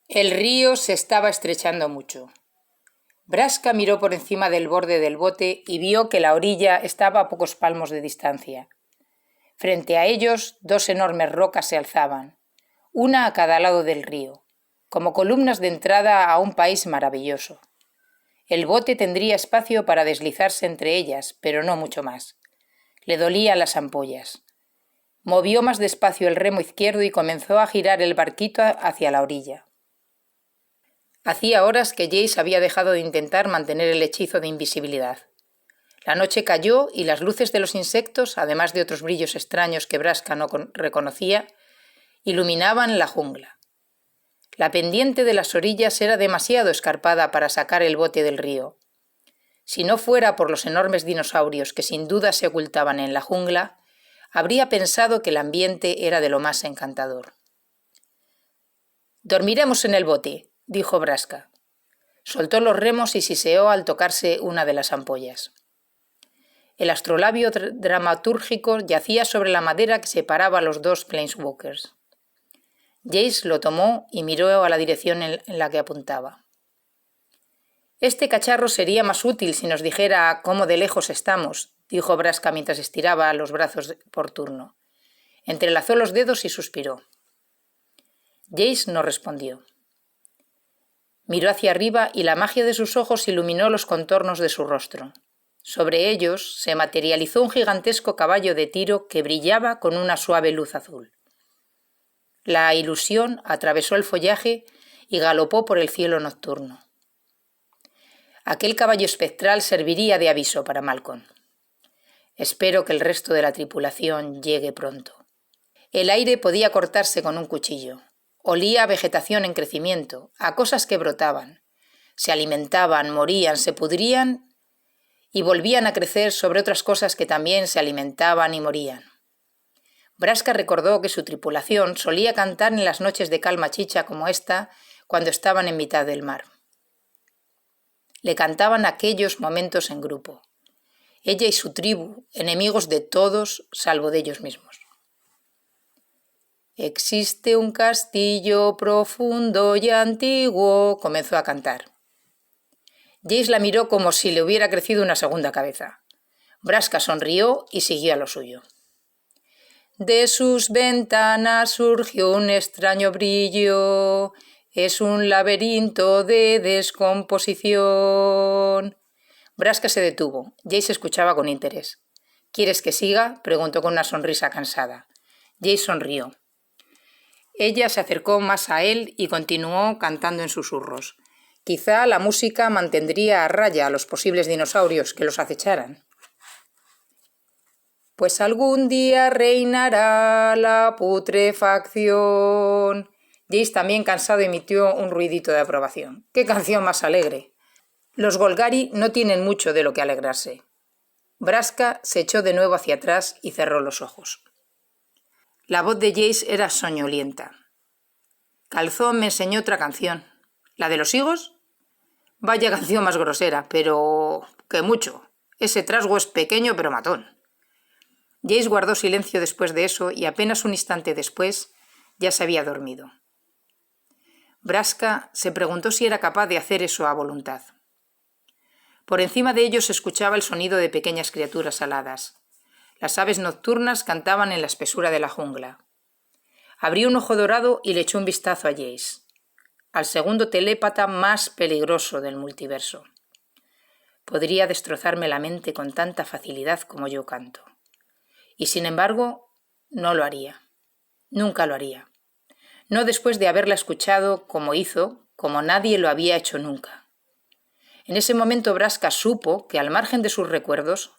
El río se estaba estrechando mucho. Braska miró por encima del borde del bote y vio que la orilla estaba a pocos palmos de distancia. Frente a ellos, dos enormes rocas se alzaban, una a cada lado del río, como columnas de entrada a un país maravilloso. El bote tendría espacio para deslizarse entre ellas, pero no mucho más. Le dolían las ampollas. Movió más despacio el remo izquierdo y comenzó a girar el barquito hacia la orilla. Hacía horas que Jace había dejado de intentar mantener el hechizo de invisibilidad. La noche cayó y las luces de los insectos, además de otros brillos extraños que Braska no reconocía, iluminaban la jungla. La pendiente de las orillas era demasiado escarpada para sacar el bote del río. Si no fuera por los enormes dinosaurios que sin duda se ocultaban en la jungla, habría pensado que el ambiente era de lo más encantador. «Dormiremos en el bote», dijo Braska. Soltó los remos y siseó al tocarse una de las ampollas. El astrolabio dramatúrgico yacía sobre la madera que separaba a los dos planeswalkers. Jace lo tomó y miró a la dirección en la que apuntaba. «Este cacharro sería más útil si nos dijera cómo de lejos estamos», dijo Braska mientras estiraba los brazos por turno. Entrelazó los dedos y suspiró. Jace no respondió. Miró hacia arriba y la magia de sus ojos iluminó los contornos de su rostro. Sobre ellos se materializó un gigantesco caballo de tiro que brillaba con una suave luz azul. La ilusión atravesó el follaje y galopó por el cielo nocturno. Aquel caballo espectral serviría de aviso para Malcolm. Espero que el resto de la tripulación llegue pronto. El aire podía cortarse con un cuchillo. Olía a vegetación en crecimiento, a cosas que brotaban. Se alimentaban, morían, se pudrían y volvían a crecer sobre otras cosas que también se alimentaban y morían. Braska recordó que su tripulación solía cantar en las noches de calma chicha como esta cuando estaban en mitad del mar. Le cantaban aquellos momentos en grupo. Ella y su tribu, enemigos de todos salvo de ellos mismos. «Existe un castillo profundo y antiguo», comenzó a cantar. Jace la miró como si le hubiera crecido una segunda cabeza. Braska sonrió y siguió a lo suyo. «De sus ventanas surgió un extraño brillo. Es un laberinto de descomposición». Braska se detuvo. Jace escuchaba con interés. «¿Quieres que siga?», preguntó con una sonrisa cansada. Jace sonrió. Ella se acercó más a él y continuó cantando en susurros. Quizá la música mantendría a raya a los posibles dinosaurios que los acecharan. «Pues algún día reinará la putrefacción». Jace, también cansado, emitió un ruidito de aprobación. «¡Qué canción más alegre!». Los Golgari no tienen mucho de lo que alegrarse. Braska se echó de nuevo hacia atrás y cerró los ojos. La voz de Jace era soñolienta. «Calzón me enseñó otra canción». «¿La de los higos?». «Vaya canción más grosera, pero que mucho. Ese trasgo es pequeño pero matón». Jace guardó silencio después de eso y apenas un instante después ya se había dormido. Braska se preguntó si era capaz de hacer eso a voluntad. Por encima de ellos se escuchaba el sonido de pequeñas criaturas aladas. Las aves nocturnas cantaban en la espesura de la jungla. Abrió un ojo dorado y le echó un vistazo a Jace, al segundo telépata más peligroso del multiverso. Podría destrozarme la mente con tanta facilidad como yo canto. Y sin embargo, no lo haría. Nunca lo haría. No después de haberla escuchado como hizo, como nadie lo había hecho nunca. En ese momento Braska supo que, al margen de sus recuerdos,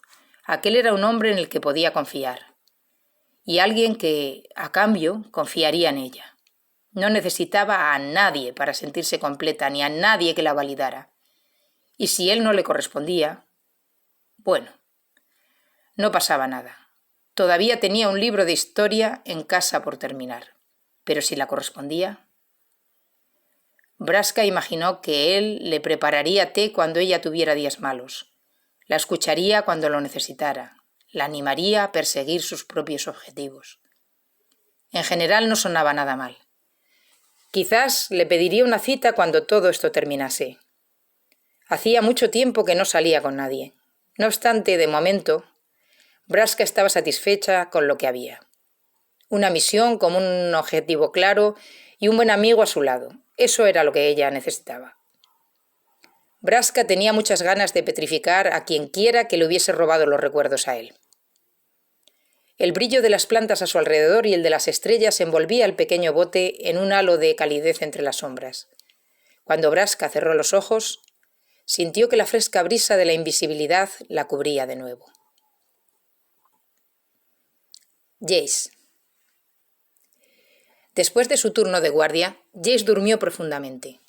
aquel era un hombre en el que podía confiar. Y alguien que, a cambio, confiaría en ella. No necesitaba a nadie para sentirse completa, ni a nadie que la validara. Y si él no le correspondía, bueno, no pasaba nada. Todavía tenía un libro de historia en casa por terminar. Pero si la correspondía... Braska imaginó que él le prepararía té cuando ella tuviera días malos. La escucharía cuando lo necesitara. La animaría a perseguir sus propios objetivos. En general no sonaba nada mal. Quizás le pediría una cita cuando todo esto terminase. Hacía mucho tiempo que no salía con nadie. No obstante, de momento, Braska estaba satisfecha con lo que había. Una misión con un objetivo claro y un buen amigo a su lado. Eso era lo que ella necesitaba. Braska tenía muchas ganas de petrificar a quien quiera que le hubiese robado los recuerdos a él. El brillo de las plantas a su alrededor y el de las estrellas envolvía el pequeño bote en un halo de calidez entre las sombras. Cuando Braska cerró los ojos, sintió que la fresca brisa de la invisibilidad la cubría de nuevo. Jace. Después de su turno de guardia, Jace durmió profundamente.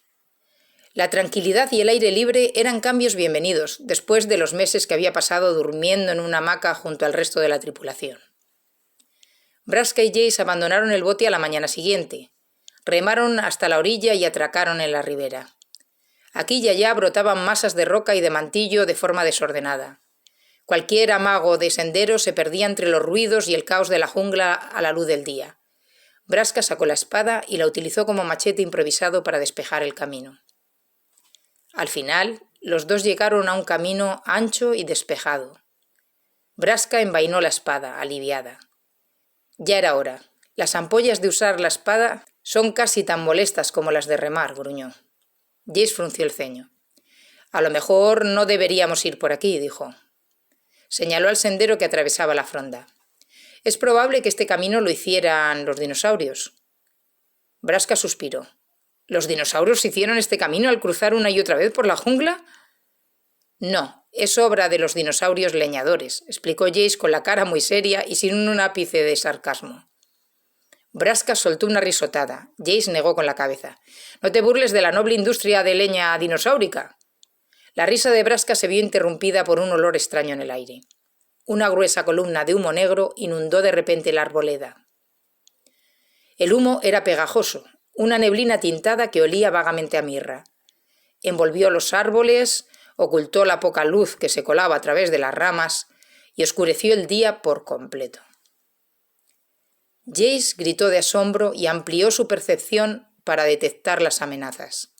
La tranquilidad y el aire libre eran cambios bienvenidos después de los meses que había pasado durmiendo en una hamaca junto al resto de la tripulación. Braska y Jace abandonaron el bote a la mañana siguiente. Remaron hasta la orilla y atracaron en la ribera. Aquí y allá brotaban masas de roca y de mantillo de forma desordenada. Cualquier amago de sendero se perdía entre los ruidos y el caos de la jungla a la luz del día. Braska sacó la espada y la utilizó como machete improvisado para despejar el camino. Al final, los dos llegaron a un camino ancho y despejado. Braska envainó la espada, aliviada. Ya era hora. Las ampollas de usar la espada son casi tan molestas como las de remar, gruñó. Jace frunció el ceño. A lo mejor no deberíamos ir por aquí, dijo. Señaló al sendero que atravesaba la fronda. Es probable que este camino lo hicieran los dinosaurios. Braska suspiró. ¿Los dinosaurios hicieron este camino al cruzar una y otra vez por la jungla? No, es obra de los dinosaurios leñadores, explicó Jace con la cara muy seria y sin un ápice de sarcasmo. Braska soltó una risotada. Jace negó con la cabeza. No te burles de la noble industria de leña dinosaurica. La risa de Braska se vio interrumpida por un olor extraño en el aire. Una gruesa columna de humo negro inundó de repente la arboleda. El humo era pegajoso, una neblina tintada que olía vagamente a mirra. Envolvió los árboles, ocultó la poca luz que se colaba a través de las ramas y oscureció el día por completo. Jace gritó de asombro y amplió su percepción para detectar las amenazas.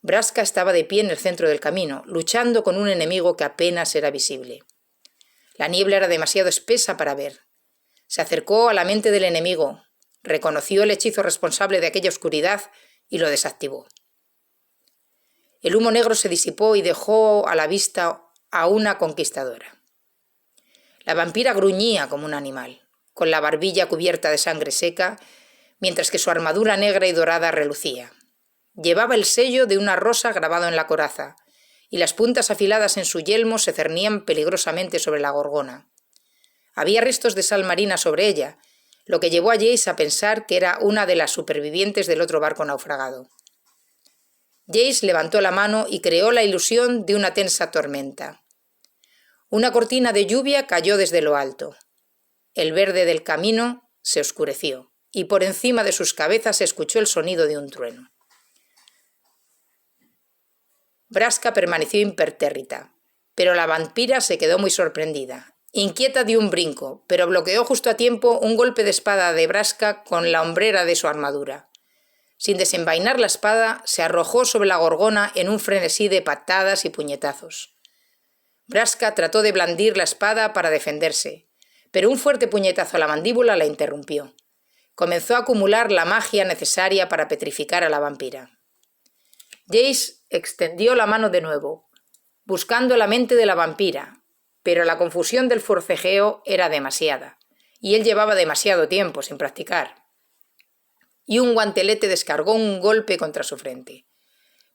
Braska estaba de pie en el centro del camino, luchando con un enemigo que apenas era visible. La niebla era demasiado espesa para ver. Se acercó a la mente del enemigo, reconoció el hechizo responsable de aquella oscuridad y lo desactivó. El humo negro se disipó y dejó a la vista a una conquistadora. La vampira gruñía como un animal, con la barbilla cubierta de sangre seca, mientras que su armadura negra y dorada relucía. Llevaba el sello de una rosa grabado en la coraza, y las puntas afiladas en su yelmo se cernían peligrosamente sobre la gorgona. Había restos de sal marina sobre ella, lo que llevó a Jace a pensar que era una de las supervivientes del otro barco naufragado. Jace levantó la mano y creó la ilusión de una tensa tormenta. Una cortina de lluvia cayó desde lo alto. El verde del camino se oscureció, y por encima de sus cabezas se escuchó el sonido de un trueno. Braska permaneció impertérrita, pero la vampira se quedó muy sorprendida. Inquieta dio un brinco, pero bloqueó justo a tiempo un golpe de espada de Braska con la hombrera de su armadura. Sin desenvainar la espada, se arrojó sobre la gorgona en un frenesí de patadas y puñetazos. Braska trató de blandir la espada para defenderse, pero un fuerte puñetazo a la mandíbula la interrumpió. Comenzó a acumular la magia necesaria para petrificar a la vampira. Jace extendió la mano de nuevo, buscando la mente de la vampira, pero la confusión del forcejeo era demasiada, y él llevaba demasiado tiempo sin practicar. Y un guantelete descargó un golpe contra su frente.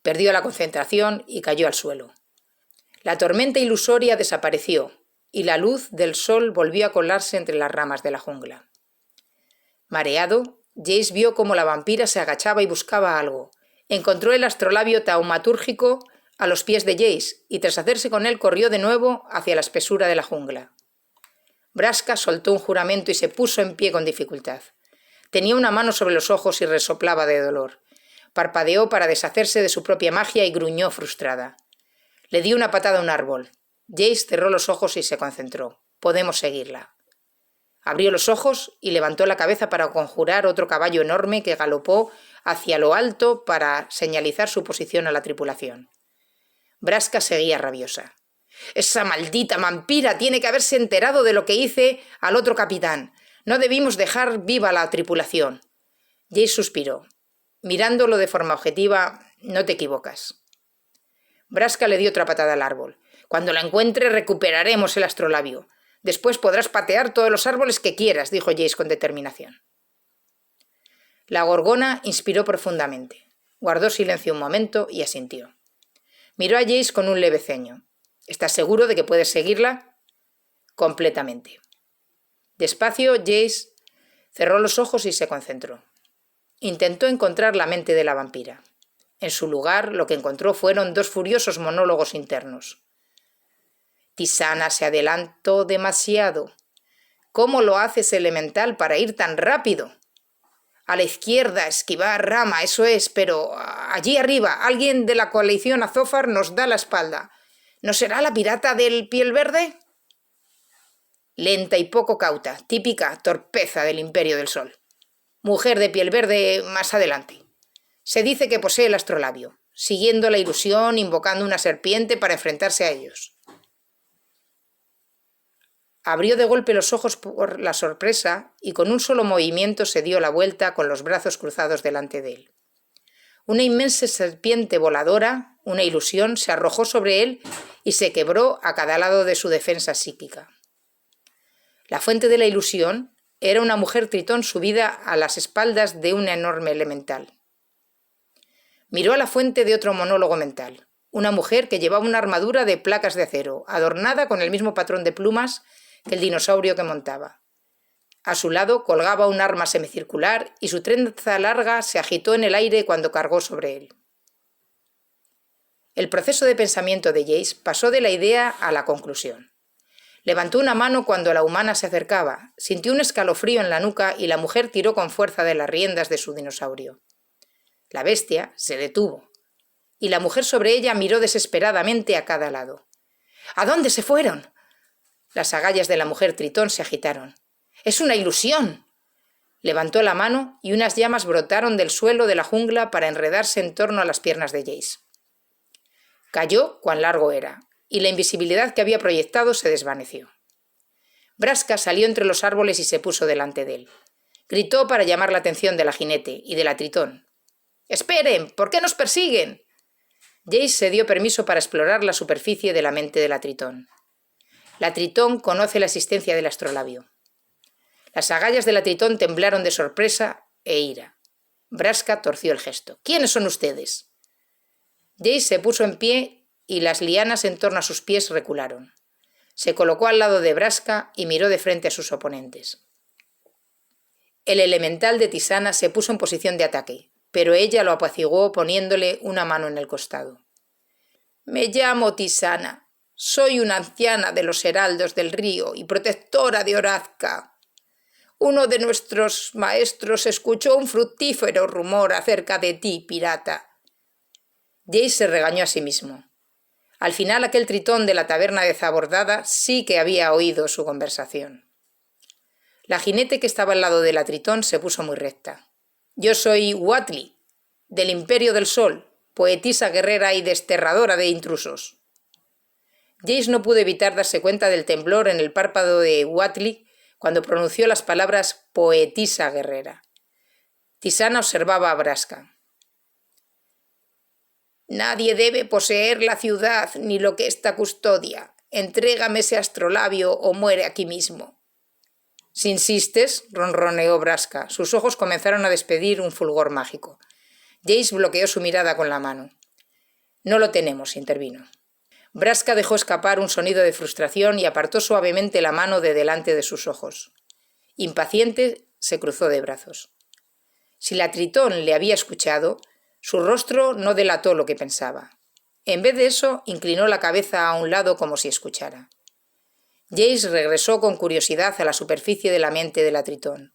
Perdió la concentración y cayó al suelo. La tormenta ilusoria desapareció, y la luz del sol volvió a colarse entre las ramas de la jungla. Mareado, Jace vio cómo la vampira se agachaba y buscaba algo. Encontró el astrolabio taumatúrgico a los pies de Jace y tras hacerse con él corrió de nuevo hacia la espesura de la jungla. Braska soltó un juramento y se puso en pie con dificultad. Tenía una mano sobre los ojos y resoplaba de dolor. Parpadeó para deshacerse de su propia magia y gruñó frustrada. Le dio una patada a un árbol. Jace cerró los ojos y se concentró. Podemos seguirla. Abrió los ojos y levantó la cabeza para conjurar otro caballo enorme que galopó hacia lo alto para señalizar su posición a la tripulación. Braska seguía rabiosa. «Esa maldita vampira tiene que haberse enterado de lo que hice al otro capitán. No debimos dejar viva la tripulación». Jace suspiró. Mirándolo de forma objetiva, no te equivocas. Braska le dio otra patada al árbol. «Cuando la encuentre recuperaremos el astrolabio. Después podrás patear todos los árboles que quieras», dijo Jace con determinación. La gorgona inspiró profundamente. Guardó silencio un momento y asintió. Miró a Jace con un leve ceño. «¿Estás seguro de que puedes seguirla?» «Completamente». Despacio, Jace cerró los ojos y se concentró. Intentó encontrar la mente de la vampira. En su lugar, lo que encontró fueron dos furiosos monólogos internos. «Tisana se adelantó demasiado. ¿Cómo lo haces, elemental, para ir tan rápido? A la izquierda, esquivar rama, eso es, pero allí arriba, alguien de la coalición Azófar nos da la espalda. ¿No será la pirata del piel verde?» Lenta y poco cauta, típica torpeza del Imperio del Sol. Mujer de piel verde más adelante. Se dice que posee el astrolabio, siguiendo la ilusión, invocando una serpiente para enfrentarse a ellos. Abrió de golpe los ojos por la sorpresa y con un solo movimiento se dio la vuelta con los brazos cruzados delante de él. Una inmensa serpiente voladora, una ilusión, se arrojó sobre él y se quebró a cada lado de su defensa psíquica. La fuente de la ilusión era una mujer tritón subida a las espaldas de un enorme elemental. Miró a la fuente de otro monólogo mental, una mujer que llevaba una armadura de placas de acero, adornada con el mismo patrón de plumas que el dinosaurio que montaba. A su lado colgaba un arma semicircular y su trenza larga se agitó en el aire cuando cargó sobre él. El proceso de pensamiento de Jace pasó de la idea a la conclusión. Levantó una mano cuando la humana se acercaba, sintió un escalofrío en la nuca y la mujer tiró con fuerza de las riendas de su dinosaurio. La bestia se detuvo, y la mujer sobre ella miró desesperadamente a cada lado. ¿A dónde se fueron? Las agallas de la mujer tritón se agitaron. «¡Es una ilusión!». Levantó la mano y unas llamas brotaron del suelo de la jungla para enredarse en torno a las piernas de Jace. Cayó cuán largo era, y la invisibilidad que había proyectado se desvaneció. Braska salió entre los árboles y se puso delante de él. Gritó para llamar la atención de la jinete y de la tritón. «¡Esperen! ¿Por qué nos persiguen?». Jace se dio permiso para explorar la superficie de la mente de la tritón. La tritón conoce la existencia del astrolabio. Las agallas de la tritón temblaron de sorpresa e ira. Braska torció el gesto. «¿Quiénes son ustedes?». Jace se puso en pie y las lianas en torno a sus pies recularon. Se colocó al lado de Braska y miró de frente a sus oponentes. El elemental de Tisana se puso en posición de ataque, pero ella lo apaciguó poniéndole una mano en el costado. «Me llamo Tisana. Soy una anciana de los heraldos del río y protectora de Orazca. Uno de nuestros maestros escuchó un fructífero rumor acerca de ti, pirata». Jace se regañó a sí mismo. Al final aquel tritón de la taberna de Zabordada sí que había oído su conversación. La jinete que estaba al lado de la tritón se puso muy recta. «Yo soy Huatli, del Imperio del Sol, poetisa guerrera y desterradora de intrusos». Jace no pudo evitar darse cuenta del temblor en el párpado de Huatli cuando pronunció las palabras poetisa guerrera. Tisana observaba a Braska. «Nadie debe poseer la ciudad ni lo que ésta custodia. Entrégame ese astrolabio o muere aquí mismo». «Si insistes», ronroneó Braska. Sus ojos comenzaron a despedir un fulgor mágico. Jace bloqueó su mirada con la mano. «No lo tenemos», intervino. Braska dejó escapar un sonido de frustración y apartó suavemente la mano de delante de sus ojos. Impaciente, se cruzó de brazos. Si la tritón le había escuchado, su rostro no delató lo que pensaba. En vez de eso, inclinó la cabeza a un lado como si escuchara. Jace regresó con curiosidad a la superficie de la mente de la tritón.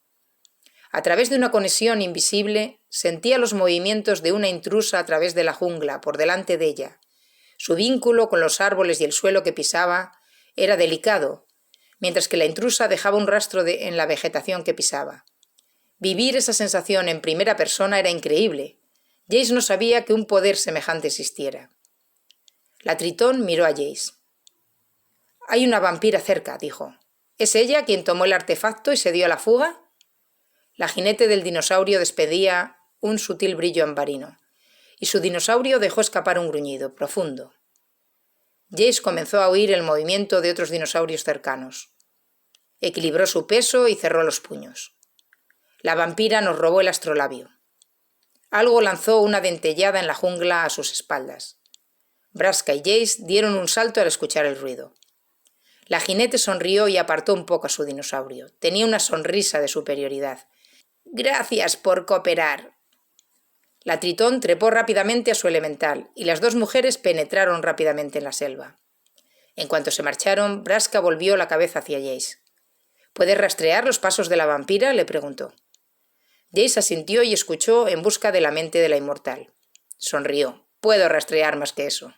A través de una conexión invisible, sentía los movimientos de una intrusa a través de la jungla, por delante de ella. Su vínculo con los árboles y el suelo que pisaba era delicado, mientras que la intrusa dejaba un rastro en la vegetación que pisaba. Vivir esa sensación en primera persona era increíble. Jace no sabía que un poder semejante existiera. La Tritón miró a Jace. «Hay una vampira cerca», dijo. «¿Es ella quien tomó el artefacto y se dio a la fuga?» La jinete del dinosaurio despedía un sutil brillo ambarino, y su dinosaurio dejó escapar un gruñido profundo. Jace comenzó a oír el movimiento de otros dinosaurios cercanos. Equilibró su peso y cerró los puños. La vampira nos robó el astrolabio. Algo lanzó una dentellada en la jungla a sus espaldas. Braska y Jace dieron un salto al escuchar el ruido. La jinete sonrió y apartó un poco a su dinosaurio. Tenía una sonrisa de superioridad. «Gracias por cooperar». La Tritón trepó rápidamente a su elemental y las dos mujeres penetraron rápidamente en la selva. En cuanto se marcharon, Braska volvió la cabeza hacia Jace. «¿Puedes rastrear los pasos de la vampira?», le preguntó. Jace asintió y escuchó en busca de la mente de la inmortal. Sonrió. «Puedo rastrear más que eso».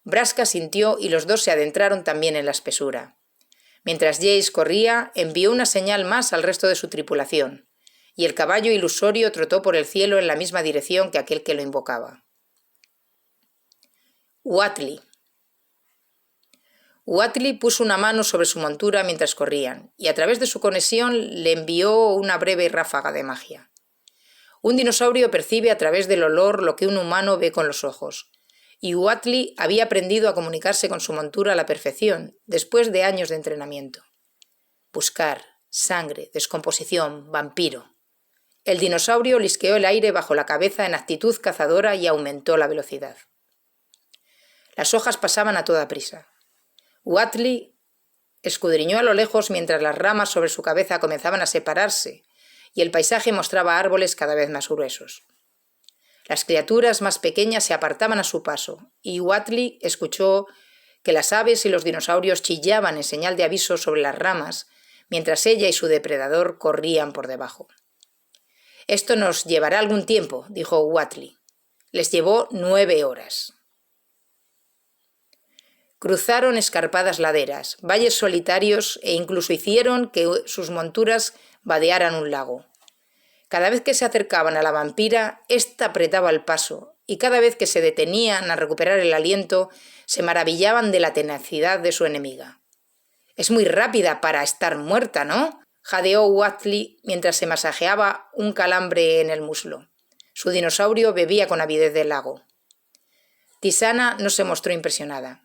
Braska asintió y los dos se adentraron también en la espesura. Mientras Jace corría, envió una señal más al resto de su tripulación, y el caballo ilusorio trotó por el cielo en la misma dirección que aquel que lo invocaba. Huatli. Huatli puso una mano sobre su montura mientras corrían, y a través de su conexión le envió una breve ráfaga de magia. Un dinosaurio percibe a través del olor lo que un humano ve con los ojos, y Huatli había aprendido a comunicarse con su montura a la perfección, después de años de entrenamiento. Buscar, sangre, descomposición, vampiro. El dinosaurio lisqueó el aire bajo la cabeza en actitud cazadora y aumentó la velocidad. Las hojas pasaban a toda prisa. Huatli escudriñó a lo lejos mientras las ramas sobre su cabeza comenzaban a separarse y el paisaje mostraba árboles cada vez más gruesos. Las criaturas más pequeñas se apartaban a su paso, y Huatli escuchó que las aves y los dinosaurios chillaban en señal de aviso sobre las ramas, mientras ella y su depredador corrían por debajo. «Esto nos llevará algún tiempo», dijo Huatli. Les llevó 9 horas. Cruzaron escarpadas laderas, valles solitarios e incluso hicieron que sus monturas vadearan un lago. Cada vez que se acercaban a la vampira, ésta apretaba el paso, y cada vez que se detenían a recuperar el aliento, se maravillaban de la tenacidad de su enemiga. «Es muy rápida para estar muerta, ¿no?», jadeó Huatli mientras se masajeaba un calambre en el muslo. Su dinosaurio bebía con avidez del lago. Tisana no se mostró impresionada.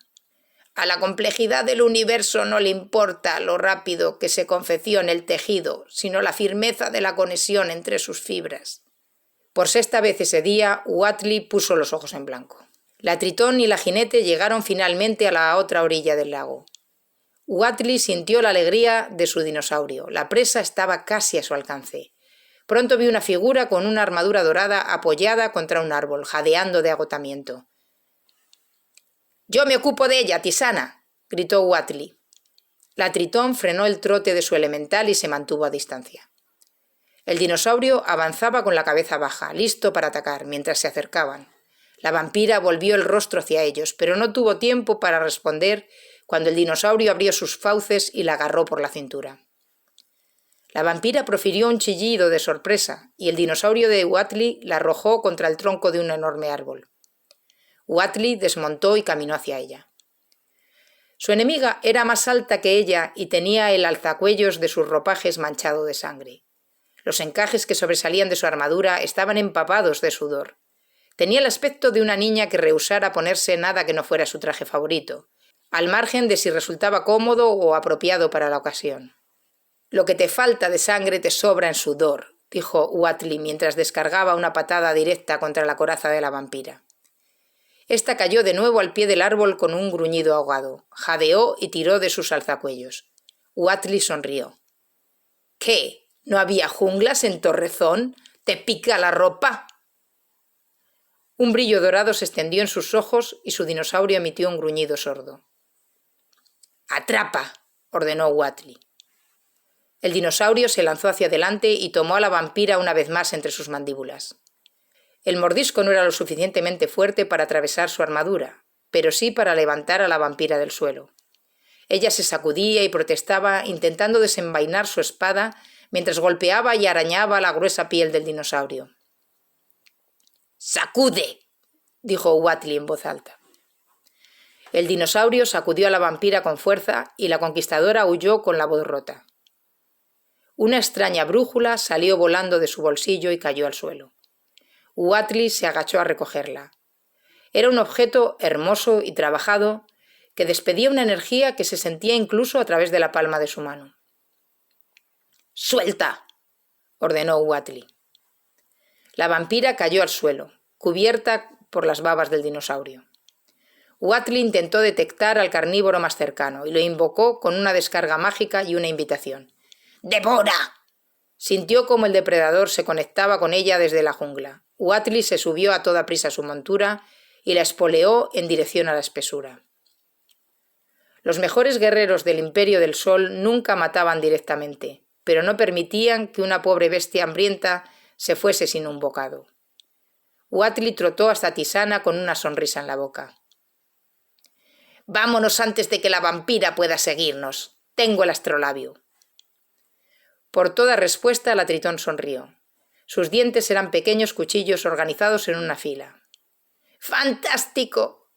«A la complejidad del universo no le importa lo rápido que se confeccione el tejido, sino la firmeza de la conexión entre sus fibras». Por sexta vez ese día, Huatli puso los ojos en blanco. La Tritón y la jinete llegaron finalmente a la otra orilla del lago. Huatli sintió la alegría de su dinosaurio. La presa estaba casi a su alcance. Pronto vio una figura con una armadura dorada apoyada contra un árbol, jadeando de agotamiento. «Yo me ocupo de ella, Tisana», gritó Huatli. La Tritón frenó el trote de su elemental y se mantuvo a distancia. El dinosaurio avanzaba con la cabeza baja, listo para atacar, mientras se acercaban. La vampira volvió el rostro hacia ellos, pero no tuvo tiempo para responder cuando el dinosaurio abrió sus fauces y la agarró por la cintura. La vampira profirió un chillido de sorpresa y el dinosaurio de Huatli la arrojó contra el tronco de un enorme árbol. Huatli desmontó y caminó hacia ella. Su enemiga era más alta que ella y tenía el alzacuellos de sus ropajes manchado de sangre. Los encajes que sobresalían de su armadura estaban empapados de sudor. Tenía el aspecto de una niña que rehusara ponerse nada que no fuera su traje favorito, al margen de si resultaba cómodo o apropiado para la ocasión. «Lo que te falta de sangre te sobra en sudor», dijo Huatli mientras descargaba una patada directa contra la coraza de la vampira. Esta cayó de nuevo al pie del árbol con un gruñido ahogado, jadeó y tiró de sus alzacuellos. Huatli sonrió. «¿Qué? ¿No había junglas en Torrezón? ¿Te pica la ropa?» Un brillo dorado se extendió en sus ojos y su dinosaurio emitió un gruñido sordo. «¡Atrapa!», ordenó Huatli. El dinosaurio se lanzó hacia adelante y tomó a la vampira una vez más entre sus mandíbulas. El mordisco no era lo suficientemente fuerte para atravesar su armadura, pero sí para levantar a la vampira del suelo. Ella se sacudía y protestaba, intentando desenvainar su espada mientras golpeaba y arañaba la gruesa piel del dinosaurio. «¡Sacude!», dijo Wattley en voz alta. El dinosaurio sacudió a la vampira con fuerza y la conquistadora huyó con la voz rota. Una extraña brújula salió volando de su bolsillo y cayó al suelo. Wattley se agachó a recogerla. Era un objeto hermoso y trabajado que despedía una energía que se sentía incluso a través de la palma de su mano. «¡Suelta!», ordenó Wattley. La vampira cayó al suelo, cubierta por las babas del dinosaurio. Wattley intentó detectar al carnívoro más cercano y lo invocó con una descarga mágica y una invitación. «¡Devora!». Sintió como el depredador se conectaba con ella desde la jungla. Wattley se subió a toda prisa a su montura y la espoleó en dirección a la espesura. Los mejores guerreros del Imperio del Sol nunca mataban directamente, pero no permitían que una pobre bestia hambrienta se fuese sin un bocado. Wattley trotó hasta Tisana con una sonrisa en la boca. «Vámonos antes de que la vampira pueda seguirnos. Tengo el astrolabio». Por toda respuesta, la tritón sonrió. Sus dientes eran pequeños cuchillos organizados en una fila. ¡Fantástico!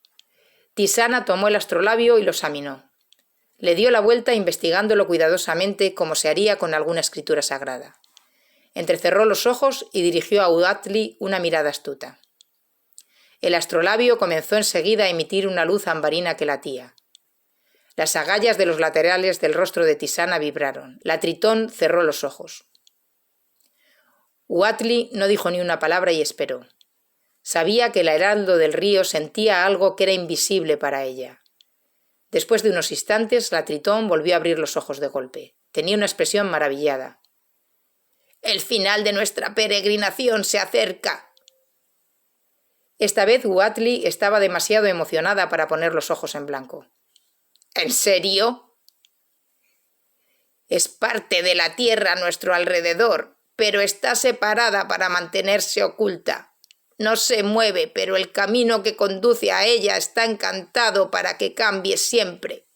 Tisana tomó el astrolabio y lo examinó. Le dio la vuelta investigándolo cuidadosamente como se haría con alguna escritura sagrada. Entrecerró los ojos y dirigió a Wattley una mirada astuta. El astrolabio comenzó enseguida a emitir una luz ambarina que latía. Las agallas de los laterales del rostro de Tisana vibraron. La tritón cerró los ojos. Wattley no dijo ni una palabra y esperó. Sabía que el heraldo del río sentía algo que era invisible para ella. Después de unos instantes, la tritón volvió a abrir los ojos de golpe. Tenía una expresión maravillada. «El final de nuestra peregrinación se acerca». Esta vez Wattley estaba demasiado emocionada para poner los ojos en blanco. «¿En serio?». «Es parte de la tierra a nuestro alrededor, pero está separada para mantenerse oculta. No se mueve, pero el camino que conduce a ella está encantado para que cambie siempre».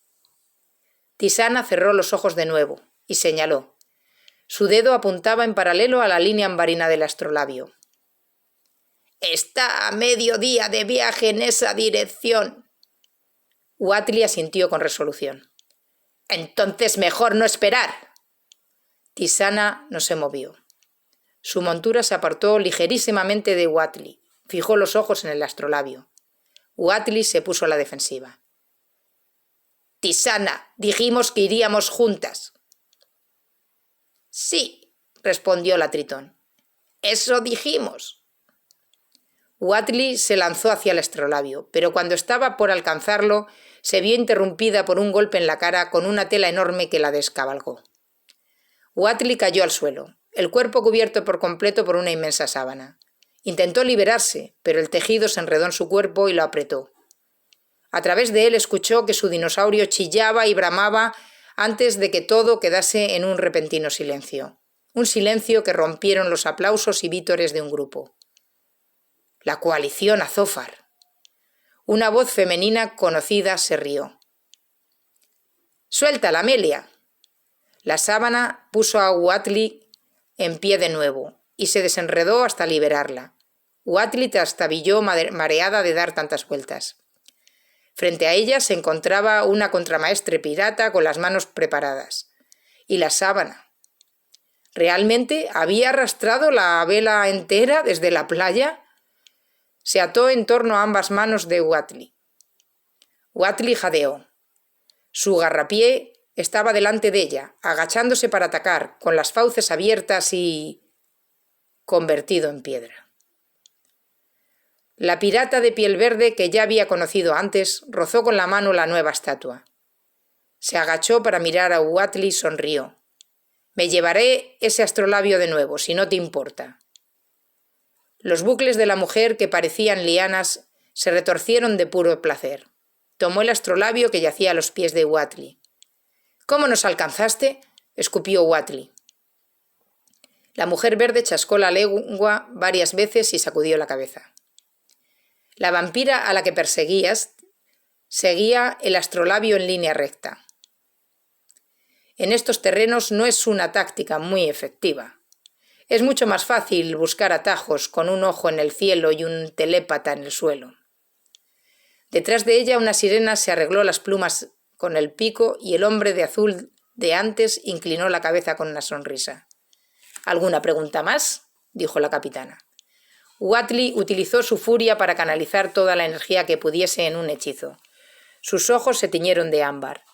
Tisana cerró los ojos de nuevo y señaló. Su dedo apuntaba en paralelo a la línea ambarina del astrolabio. «Está a mediodía de viaje en esa dirección». Wattley asintió con resolución. «Entonces mejor no esperar». Tisana no se movió. Su montura se apartó ligerísimamente de Wattley. Fijó los ojos en el astrolabio. Wattley se puso a la defensiva. «Tisana, dijimos que iríamos juntas». «Sí», respondió la tritón. «Eso dijimos». Wattley se lanzó hacia el astrolabio, pero cuando estaba por alcanzarlo, se vio interrumpida por un golpe en la cara con una tela enorme que la descabalgó. Wattley cayó al suelo, el cuerpo cubierto por completo por una inmensa sábana. Intentó liberarse, pero el tejido se enredó en su cuerpo y lo apretó. A través de él escuchó que su dinosaurio chillaba y bramaba antes de que todo quedase en un repentino silencio. Un silencio que rompieron los aplausos y vítores de un grupo. «La coalición Azófar». Una voz femenina conocida se rió. «¡Suéltala, Amelia!». La sábana puso a Wattley en pie de nuevo y se desenredó hasta liberarla. Wattley trastabilló mareada de dar tantas vueltas. Frente a ella se encontraba una contramaestre pirata con las manos preparadas. Y la sábana. ¿Realmente había arrastrado la vela entera desde la playa? Se ató en torno a ambas manos de Wattley. Wattley jadeó. Su garrapié estaba delante de ella, agachándose para atacar, con las fauces abiertas y convertido en piedra. La pirata de piel verde, que ya había conocido antes, rozó con la mano la nueva estatua. Se agachó para mirar a Wattley y sonrió. «Me llevaré ese astrolabio de nuevo, si no te importa». Los bucles de la mujer, que parecían lianas, se retorcieron de puro placer. Tomó el astrolabio que yacía a los pies de Wattley. «¿Cómo nos alcanzaste?», escupió Wattley. La mujer verde chascó la lengua varias veces y sacudió la cabeza. «La vampira a la que perseguías seguía el astrolabio en línea recta. En estos terrenos no es una táctica muy efectiva. Es mucho más fácil buscar atajos con un ojo en el cielo y un telépata en el suelo. Detrás de ella una sirena se arregló las plumas con el pico y el hombre de azul de antes inclinó la cabeza con una sonrisa. ¿Alguna pregunta más?, dijo la capitana. Wattley utilizó su furia para canalizar toda la energía que pudiese en un hechizo. Sus ojos se tiñeron de ámbar,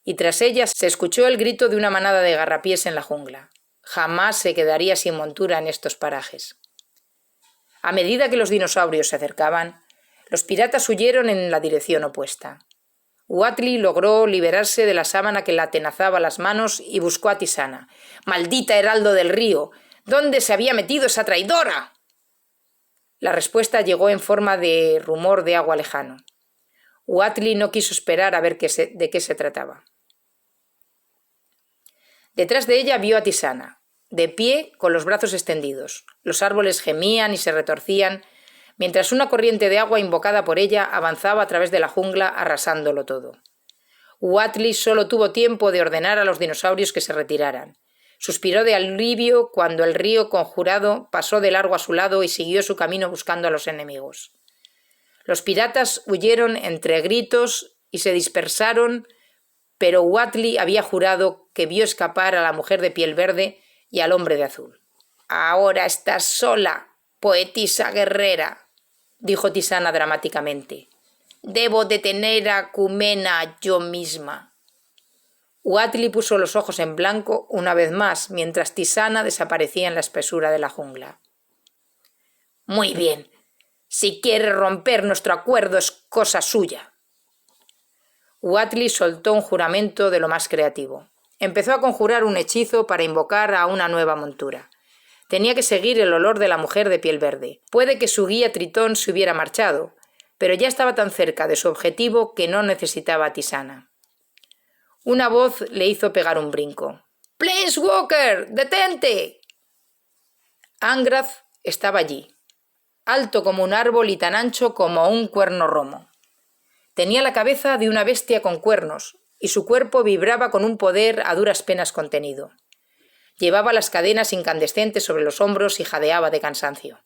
y tras ella se escuchó el grito de una manada de garrapiés en la jungla. Jamás se quedaría sin montura en estos parajes. A medida que los dinosaurios se acercaban, los piratas huyeron en la dirección opuesta. Wattley logró liberarse de la sábana que la atenazaba las manos y buscó a Tisana. «¡Maldita heraldo del río! ¿Dónde se había metido esa traidora?». La respuesta llegó en forma de rumor de agua lejano. Wattley no quiso esperar a ver de qué se trataba. Detrás de ella vio a Tisana, de pie con los brazos extendidos. Los árboles gemían y se retorcían, mientras una corriente de agua invocada por ella avanzaba a través de la jungla arrasándolo todo. Wattley solo tuvo tiempo de ordenar a los dinosaurios que se retiraran. Suspiró de alivio cuando el río conjurado pasó de largo a su lado y siguió su camino buscando a los enemigos. Los piratas huyeron entre gritos y se dispersaron, pero Wattley había jurado que vio escapar a la mujer de piel verde y al hombre de azul. «Ahora estás sola, poetisa guerrera», dijo Tisana dramáticamente. «Debo detener a Cumena yo misma». Wattley puso los ojos en blanco una vez más, mientras Tisana desaparecía en la espesura de la jungla. «Muy bien. Si quiere romper nuestro acuerdo es cosa suya». Wattley soltó un juramento de lo más creativo. Empezó a conjurar un hechizo para invocar a una nueva montura. Tenía que seguir el olor de la mujer de piel verde. Puede que su guía Tritón se hubiera marchado, pero ya estaba tan cerca de su objetivo que no necesitaba a Tisana. Una voz le hizo pegar un brinco. «¡Planeswalker! ¡Detente!». Angrath estaba allí, alto como un árbol y tan ancho como un cuerno romo. Tenía la cabeza de una bestia con cuernos, y su cuerpo vibraba con un poder a duras penas contenido. Llevaba las cadenas incandescentes sobre los hombros y jadeaba de cansancio.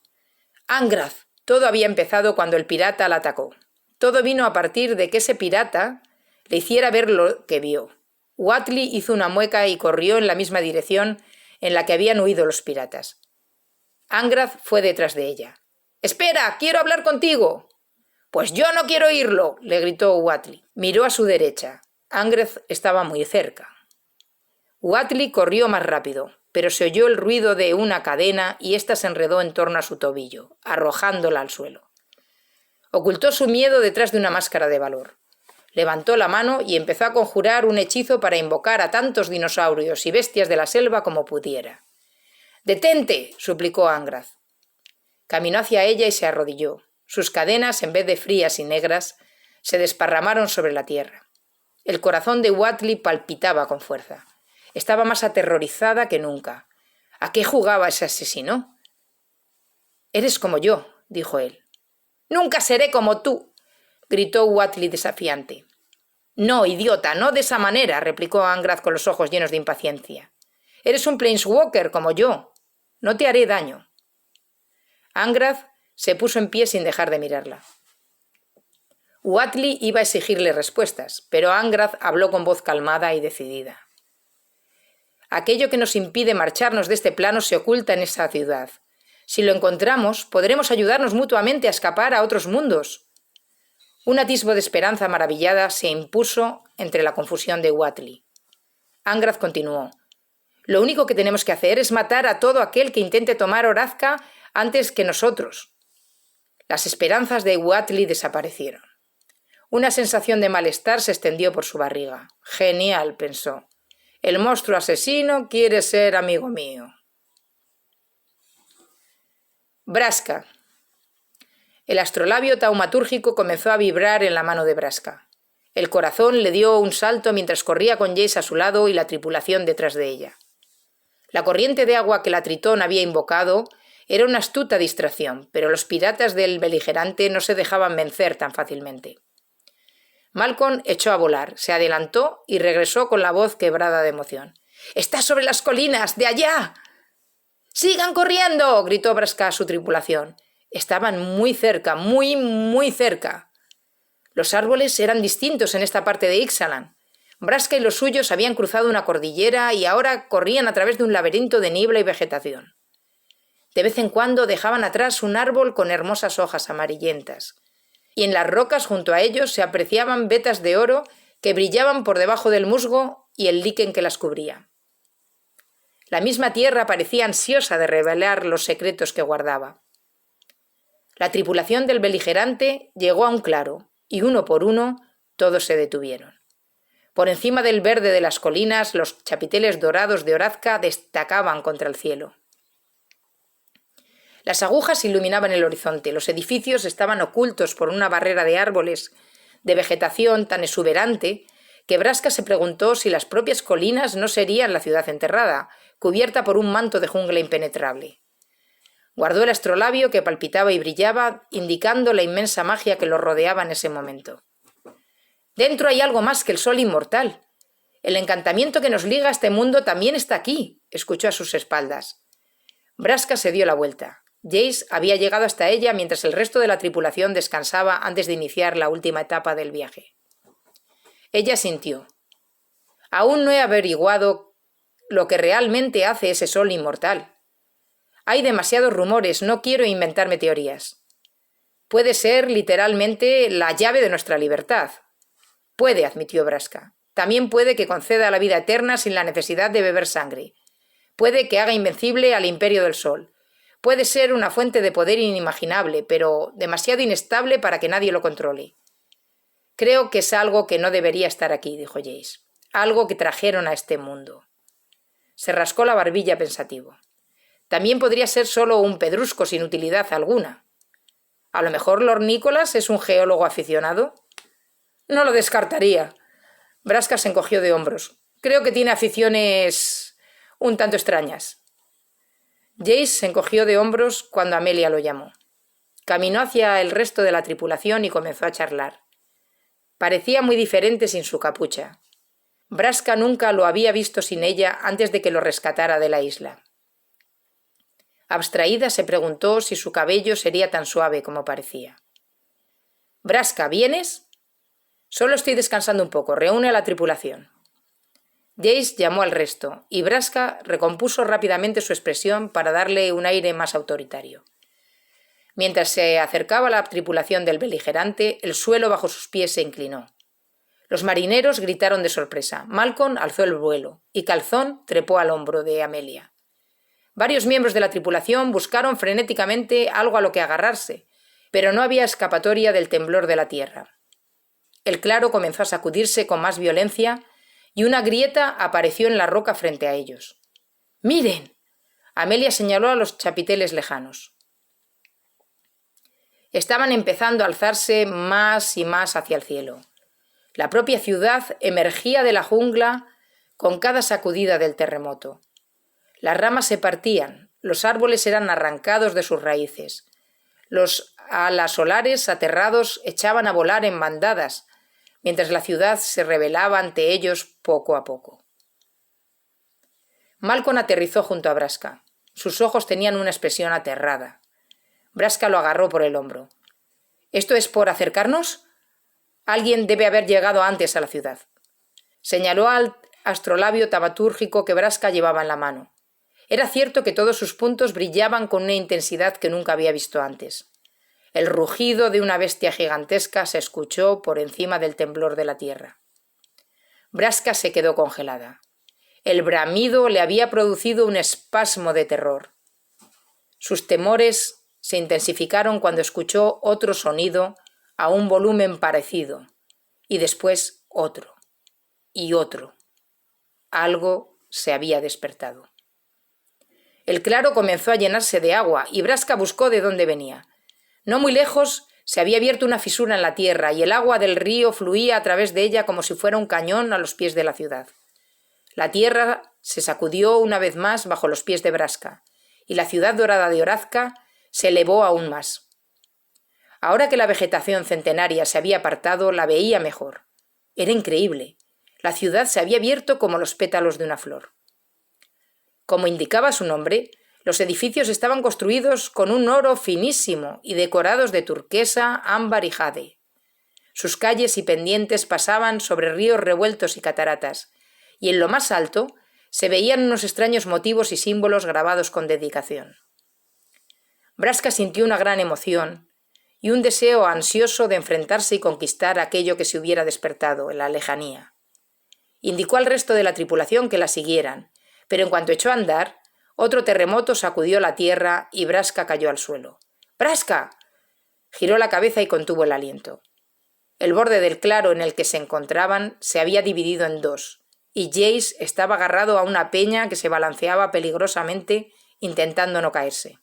«Angrath». Todo había empezado cuando el pirata la atacó. Todo vino a partir de que ese pirata le hiciera ver lo que vio. Wattley hizo una mueca y corrió en la misma dirección en la que habían huido los piratas. Angrath fue detrás de ella. «¡Espera! ¡Quiero hablar contigo!». «Pues yo no quiero oírlo», le gritó Wattley. Miró a su derecha. Angrath estaba muy cerca. Wattley corrió más rápido, pero se oyó el ruido de una cadena y ésta se enredó en torno a su tobillo, arrojándola al suelo. Ocultó su miedo detrás de una máscara de valor. Levantó la mano y empezó a conjurar un hechizo para invocar a tantos dinosaurios y bestias de la selva como pudiera. «¡Detente!», suplicó Angrath. Caminó hacia ella y se arrodilló. Sus cadenas, en vez de frías y negras, se desparramaron sobre la tierra. El corazón de Wattley palpitaba con fuerza. Estaba más aterrorizada que nunca. ¿A qué jugaba ese asesino? «Eres como yo», dijo él. «Nunca seré como tú», gritó Wattley desafiante. «No, idiota, no de esa manera», replicó Angrath con los ojos llenos de impaciencia. «Eres un Planeswalker como yo. No te haré daño». Angrath se puso en pie sin dejar de mirarla. Wattley iba a exigirle respuestas, pero Angrath habló con voz calmada y decidida. «Aquello que nos impide marcharnos de este plano se oculta en esa ciudad. Si lo encontramos, podremos ayudarnos mutuamente a escapar a otros mundos». Un atisbo de esperanza maravillada se impuso entre la confusión de Wattley. Angrath continuó. «Lo único que tenemos que hacer es matar a todo aquel que intente tomar Orazca antes que nosotros». Las esperanzas de Wattley desaparecieron. Una sensación de malestar se extendió por su barriga. «Genial», pensó. «El monstruo asesino quiere ser amigo mío». Braska. El astrolabio taumatúrgico comenzó a vibrar en la mano de Braska. El corazón le dio un salto mientras corría con Jace a su lado y la tripulación detrás de ella. La corriente de agua que la Tritón había invocado era una astuta distracción, pero los piratas del beligerante no se dejaban vencer tan fácilmente. Malcolm echó a volar, se adelantó y regresó con la voz quebrada de emoción. —¡Está sobre las colinas! ¡De allá! —¡Sigan corriendo! —gritó Braska a su tripulación. Estaban muy cerca, muy cerca. Los árboles eran distintos en esta parte de Ixalan. Braska y los suyos habían cruzado una cordillera y ahora corrían a través de un laberinto de niebla y vegetación. De vez en cuando dejaban atrás un árbol con hermosas hojas amarillentas, y en las rocas junto a ellos se apreciaban vetas de oro que brillaban por debajo del musgo y el líquen que las cubría. La misma tierra parecía ansiosa de revelar los secretos que guardaba. La tripulación del beligerante llegó a un claro, y uno por uno todos se detuvieron. Por encima del verde de las colinas, los chapiteles dorados de Orazca destacaban contra el cielo. Las agujas iluminaban el horizonte, los edificios estaban ocultos por una barrera de árboles, de vegetación tan exuberante, que Braska se preguntó si las propias colinas no serían la ciudad enterrada, cubierta por un manto de jungla impenetrable. Guardó el astrolabio que palpitaba y brillaba, indicando la inmensa magia que lo rodeaba en ese momento. Dentro hay algo más que el sol inmortal. El encantamiento que nos liga a este mundo también está aquí, escuchó a sus espaldas. Braska se dio la vuelta. Jace había llegado hasta ella mientras el resto de la tripulación descansaba antes de iniciar la última etapa del viaje. Ella sintió. Aún no he averiguado lo que realmente hace ese sol inmortal. Hay demasiados rumores, no quiero inventarme teorías. Puede ser literalmente la llave de nuestra libertad. Puede, admitió Braska. También puede que conceda la vida eterna sin la necesidad de beber sangre. Puede que haga invencible al imperio del sol. Puede ser una fuente de poder inimaginable, pero demasiado inestable para que nadie lo controle. Creo que es algo que no debería estar aquí, dijo Jace. Algo que trajeron a este mundo. Se rascó la barbilla pensativo. También podría ser solo un pedrusco sin utilidad alguna. A lo mejor Lord Nicholas es un geólogo aficionado. No lo descartaría. Braska se encogió de hombros. Creo que tiene aficiones un tanto extrañas. Jace se encogió de hombros cuando Amelia lo llamó. Caminó hacia el resto de la tripulación y comenzó a charlar. Parecía muy diferente sin su capucha. Braska nunca lo había visto sin ella antes de que lo rescatara de la isla. Abstraída se preguntó si su cabello sería tan suave como parecía. —Braska, ¿vienes? —Solo estoy descansando un poco. Reúne a la tripulación. Jace llamó al resto, y Braska recompuso rápidamente su expresión para darle un aire más autoritario. Mientras se acercaba a la tripulación del beligerante, el suelo bajo sus pies se inclinó. Los marineros gritaron de sorpresa. Malcolm alzó el vuelo, y Calzón trepó al hombro de Amelia. Varios miembros de la tripulación buscaron frenéticamente algo a lo que agarrarse, pero no había escapatoria del temblor de la tierra. El claro comenzó a sacudirse con más violencia y una grieta apareció en la roca frente a ellos. —¡Miren! Amelia señaló a los chapiteles lejanos. Estaban empezando a alzarse más y más hacia el cielo. La propia ciudad emergía de la jungla con cada sacudida del terremoto. Las ramas se partían, los árboles eran arrancados de sus raíces. Los alasolares aterrados echaban a volar en bandadas, mientras la ciudad se rebelaba ante ellos poco a poco. Malcolm aterrizó junto a Braska. Sus ojos tenían una expresión aterrada. Braska lo agarró por el hombro. —¿Esto es por acercarnos? Alguien debe haber llegado antes a la ciudad. Señaló al astrolabio tabatúrgico que Braska llevaba en la mano. Era cierto que todos sus puntos brillaban con una intensidad que nunca había visto antes. El rugido de una bestia gigantesca se escuchó por encima del temblor de la tierra. Braska se quedó congelada. El bramido le había producido un espasmo de terror. Sus temores se intensificaron cuando escuchó otro sonido a un volumen parecido, y después otro, y otro. Algo se había despertado. El claro comenzó a llenarse de agua, y Braska buscó de dónde venía. No muy lejos se había abierto una fisura en la tierra, y el agua del río fluía a través de ella como si fuera un cañón a los pies de la ciudad. La tierra se sacudió una vez más bajo los pies de Braska, y la ciudad dorada de Orazca se elevó aún más. Ahora que la vegetación centenaria se había apartado, la veía mejor. Era increíble. La ciudad se había abierto como los pétalos de una flor. Como indicaba su nombre, los edificios estaban construidos con un oro finísimo y decorados de turquesa, ámbar y jade. Sus calles y pendientes pasaban sobre ríos revueltos y cataratas, y en lo más alto se veían unos extraños motivos y símbolos grabados con dedicación. Braska sintió una gran emoción y un deseo ansioso de enfrentarse y conquistar aquello que se hubiera despertado en la lejanía. Indicó al resto de la tripulación que la siguieran, pero en cuanto echó a andar, otro terremoto sacudió la tierra y Braska cayó al suelo. ¡Braska! Giró la cabeza y contuvo el aliento. El borde del claro en el que se encontraban se había dividido en dos, y Jace estaba agarrado a una peña que se balanceaba peligrosamente intentando no caerse.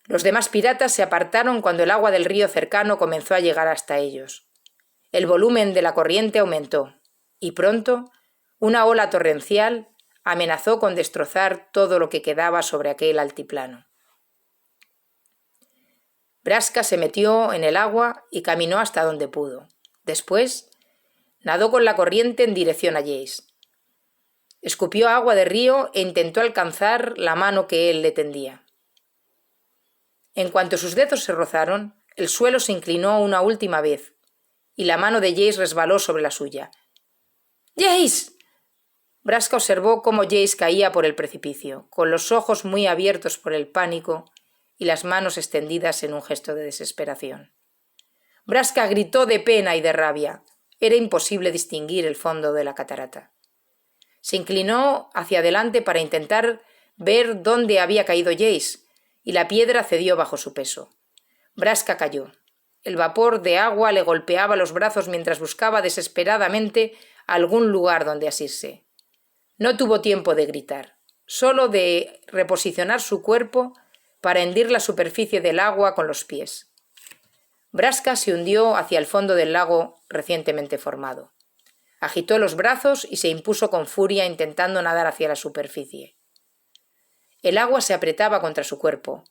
Los demás piratas se apartaron cuando el agua del río cercano comenzó a llegar hasta ellos. El volumen de la corriente aumentó, y pronto una ola torrencial amenazó con destrozar todo lo que quedaba sobre aquel altiplano. Braska se metió en el agua y caminó hasta donde pudo. Después, nadó con la corriente en dirección a Jace. Escupió agua de río e intentó alcanzar la mano que él le tendía. En cuanto sus dedos se rozaron, el suelo se inclinó una última vez, y la mano de Jace resbaló sobre la suya. ¡Jace! Braska observó cómo Jace caía por el precipicio, con los ojos muy abiertos por el pánico y las manos extendidas en un gesto de desesperación. Braska gritó de pena y de rabia. Era imposible distinguir el fondo de la catarata. Se inclinó hacia adelante para intentar ver dónde había caído Jace, y la piedra cedió bajo su peso. Braska cayó. El vapor de agua le golpeaba los brazos mientras buscaba desesperadamente algún lugar donde asirse. No tuvo tiempo de gritar, solo de reposicionar su cuerpo para hendir la superficie del agua con los pies. Braska se hundió hacia el fondo del lago recientemente formado. Agitó los brazos y se impuso con furia intentando nadar hacia la superficie. El agua se apretaba contra su cuerpo,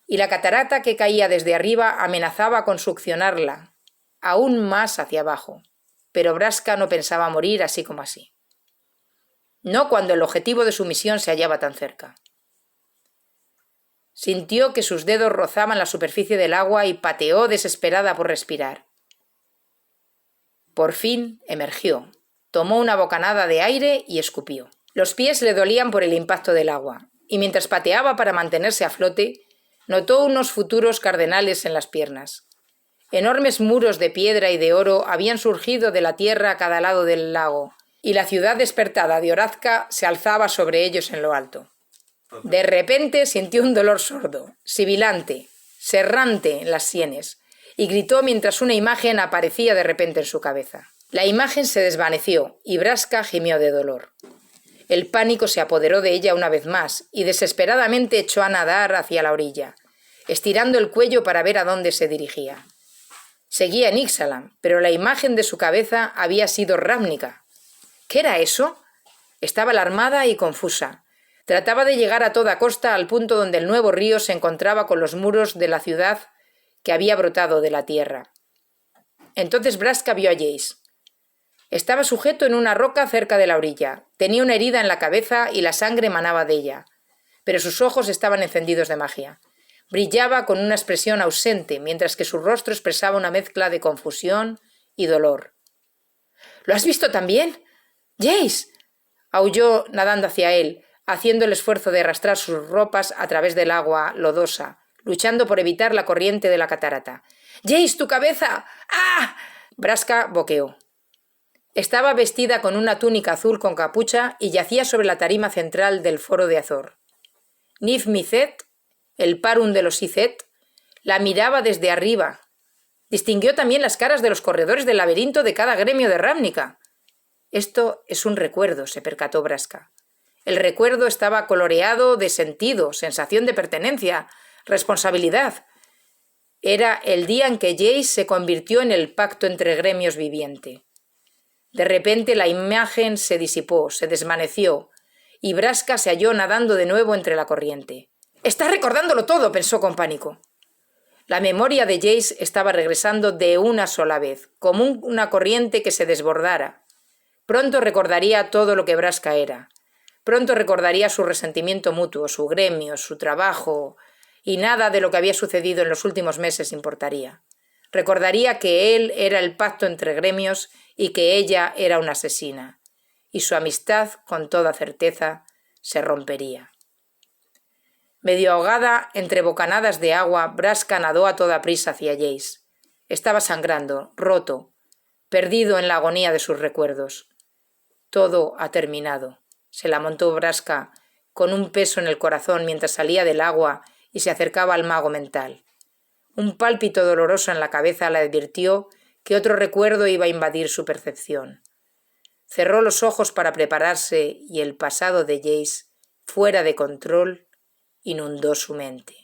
y la catarata que caía desde arriba amenazaba con succionarla aún más hacia abajo, pero Braska no pensaba morir así como así. No cuando el objetivo de su misión se hallaba tan cerca. Sintió que sus dedos rozaban la superficie del agua y pateó desesperada por respirar. Por fin emergió, tomó una bocanada de aire y escupió. Los pies le dolían por el impacto del agua, y mientras pateaba para mantenerse a flote, notó unos futuros cardenales en las piernas. Enormes muros de piedra y de oro habían surgido de la tierra a cada lado del lago, y la ciudad despertada de Orazca se alzaba sobre ellos en lo alto. De repente sintió un dolor sordo, sibilante, serrante en las sienes, y gritó mientras una imagen aparecía de repente en su cabeza. La imagen se desvaneció y Braska gimió de dolor. El pánico se apoderó de ella una vez más y desesperadamente echó a nadar hacia la orilla, estirando el cuello para ver a dónde se dirigía. Seguía en Ixalan, pero la imagen de su cabeza había sido Ravnica. ¿Qué era eso? Estaba alarmada y confusa. Trataba de llegar a toda costa al punto donde el nuevo río se encontraba con los muros de la ciudad que había brotado de la tierra. Entonces Braska vio a Jace. Estaba sujeto en una roca cerca de la orilla. Tenía una herida en la cabeza y la sangre emanaba de ella, pero sus ojos estaban encendidos de magia. Brillaba con una expresión ausente, mientras que su rostro expresaba una mezcla de confusión y dolor. —¿Lo has visto también? —¡Jace! —aulló nadando hacia él, haciendo el esfuerzo de arrastrar sus ropas a través del agua lodosa, luchando por evitar la corriente de la catarata. —¡Jace, tu cabeza! ¡Ah! Braska boqueó. Estaba vestida con una túnica azul con capucha y yacía sobre la tarima central del foro de Azor. Nif-Mizet, el parum de los Sitheth, la miraba desde arriba. Distinguió también las caras de los corredores del laberinto de cada gremio de Ravnica. Esto es un recuerdo, se percató Braska. El recuerdo estaba coloreado de sentido, sensación de pertenencia, responsabilidad. Era el día en que Jace se convirtió en el pacto entre gremios viviente. De repente la imagen se disipó, se desvaneció, y Braska se halló nadando de nuevo entre la corriente. —¡Está recordándolo todo! —pensó con pánico. La memoria de Jace estaba regresando de una sola vez, como una corriente que se desbordara. Pronto recordaría todo lo que Braska era. Pronto recordaría su resentimiento mutuo, su gremio, su trabajo, y nada de lo que había sucedido en los últimos meses importaría. Recordaría que él era el pacto entre gremios y que ella era una asesina, y su amistad, con toda certeza, se rompería. Medio ahogada entre bocanadas de agua, Braska nadó a toda prisa hacia Jace. Estaba sangrando, roto, perdido en la agonía de sus recuerdos. Todo ha terminado, se lamentó Braska con un peso en el corazón mientras salía del agua y se acercaba al mago mental. Un pálpito doloroso en la cabeza le advirtió que otro recuerdo iba a invadir su percepción. Cerró los ojos para prepararse y el pasado de Jace, fuera de control, inundó su mente.